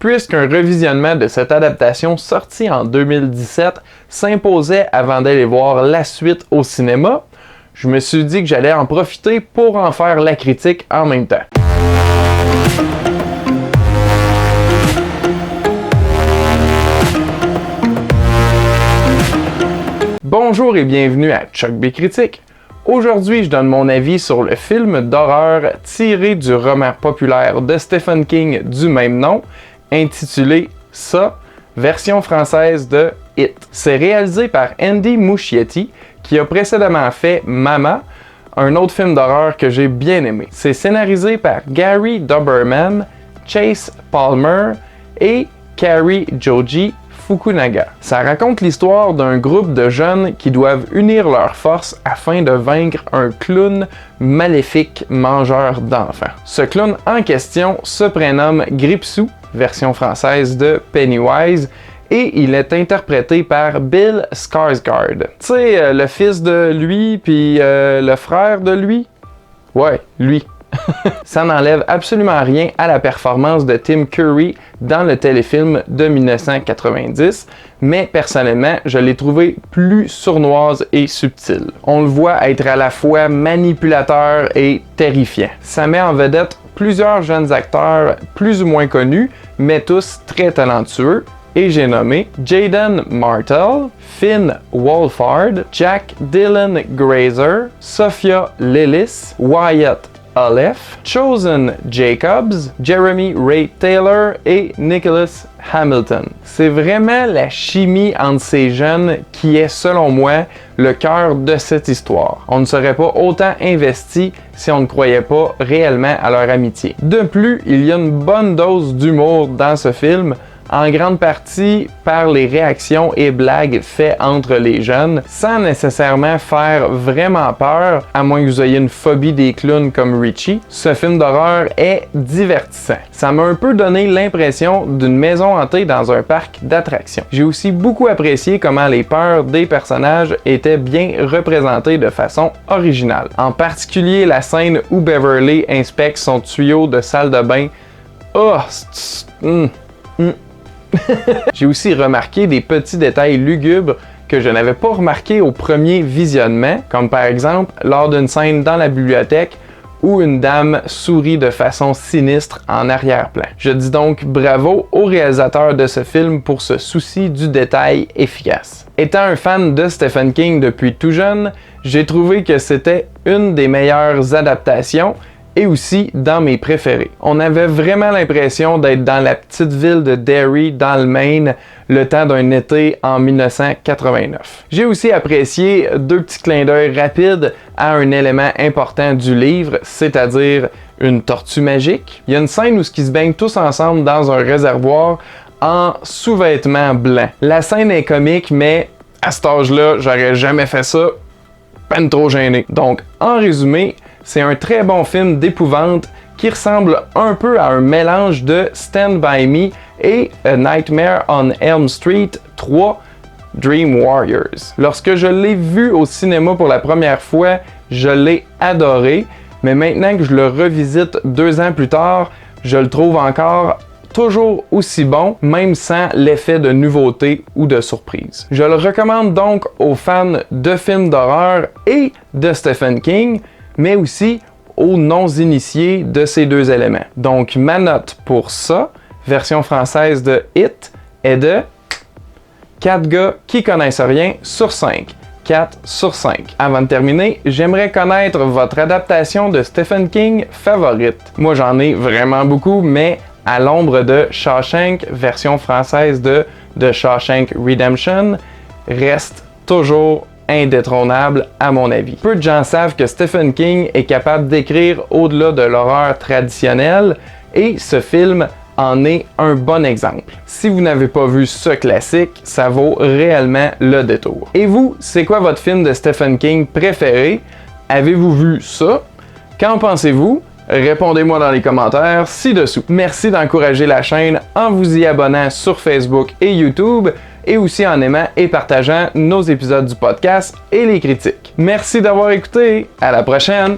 puisqu'un revisionnement de cette adaptation sortie en 2017 s'imposait avant d'aller voir la suite au cinéma, je me suis dit que j'allais en profiter pour en faire la critique en même temps. Bonjour et bienvenue à Chuck B Critique. Aujourd'hui, je donne mon avis sur le film d'horreur tiré du roman populaire de Stephen King du même nom, intitulé Ça, version française de It. C'est réalisé par Andy Muschietti, qui a précédemment fait Mama, un autre film d'horreur que j'ai bien aimé. C'est scénarisé par Gary Dauberman, Chase Palmer et Kari Joji Fukunaga. Ça raconte l'histoire d'un groupe de jeunes qui doivent unir leurs forces afin de vaincre un clown maléfique mangeur d'enfants. Ce clown en question se prénomme Gripsou, version française de Pennywise, et il est interprété par Bill Skarsgård. Tu sais, le fils de lui, puis le frère de lui? Ouais, lui. Ça n'enlève absolument rien à la performance de Tim Curry dans le téléfilm de 1990, mais personnellement, je l'ai trouvé plus sournoise et subtile. On le voit être à la fois manipulateur et terrifiant. Ça met en vedette plusieurs jeunes acteurs plus ou moins connus, mais tous très talentueux, et j'ai nommé Jaden Martell, Finn Wolfhard, Jack Dylan Grazer, Sophia Lillis, Wyatt Aleph, Chosen Jacobs, Jeremy Ray Taylor et Nicholas Hamilton. C'est vraiment la chimie entre ces jeunes qui est, selon moi, le cœur de cette histoire. On ne serait pas autant investi si on ne croyait pas réellement à leur amitié. De plus, il y a une bonne dose d'humour dans ce film, en grande partie par les réactions et blagues faites entre les jeunes, sans nécessairement faire vraiment peur, à moins que vous ayez une phobie des clowns comme Richie. Ce film d'horreur est divertissant. Ça m'a un peu donné l'impression d'une maison hantée dans un parc d'attractions. J'ai aussi beaucoup apprécié comment les peurs des personnages étaient bien représentées de façon originale. En particulier la scène où Beverly inspecte son tuyau de salle de bain. J'ai aussi remarqué des petits détails lugubres que je n'avais pas remarqué au premier visionnement, comme par exemple lors d'une scène dans la bibliothèque où une dame sourit de façon sinistre en arrière-plan. Je dis donc bravo au réalisateur de ce film pour ce souci du détail efficace. Étant un fan de Stephen King depuis tout jeune, j'ai trouvé que c'était une des meilleures adaptations et aussi dans mes préférés. On avait vraiment l'impression d'être dans la petite ville de Derry, dans le Maine, le temps d'un été en 1989. J'ai aussi apprécié deux petits clins d'œil rapides à un élément important du livre, c'est-à-dire une tortue magique. Il y a une scène où ils se baignent tous ensemble dans un réservoir en sous-vêtements blancs. La scène est comique, mais à cet âge-là, j'aurais jamais fait ça, peine trop gêné. Donc, en résumé, c'est un très bon film d'épouvante qui ressemble un peu à un mélange de Stand By Me et A Nightmare on Elm Street 3 Dream Warriors. Lorsque je l'ai vu au cinéma pour la première fois, je l'ai adoré, mais maintenant que je le revisite 2 ans plus tard, je le trouve encore toujours aussi bon, même sans l'effet de nouveauté ou de surprise. Je le recommande donc aux fans de films d'horreur et de Stephen King, mais aussi aux non-initiés de ces deux éléments. Donc ma note pour ça, version française de It, est de 4 gars qui connaissent rien sur 5. 4 sur 5. Avant de terminer, j'aimerais connaître votre adaptation de Stephen King favorite. Moi j'en ai vraiment beaucoup, mais à l'ombre de Shawshank, version française de The Shawshank Redemption, reste toujours indétrônable à mon avis. Peu de gens savent que Stephen King est capable d'écrire au-delà de l'horreur traditionnelle et ce film en est un bon exemple. Si vous n'avez pas vu ce classique, ça vaut réellement le détour. Et vous, c'est quoi votre film de Stephen King préféré? Avez-vous vu ça? Qu'en pensez-vous? Répondez-moi dans les commentaires ci-dessous. Merci d'encourager la chaîne en vous y abonnant sur Facebook et YouTube, et aussi en aimant et partageant nos épisodes du podcast et les critiques. Merci d'avoir écouté, à la prochaine!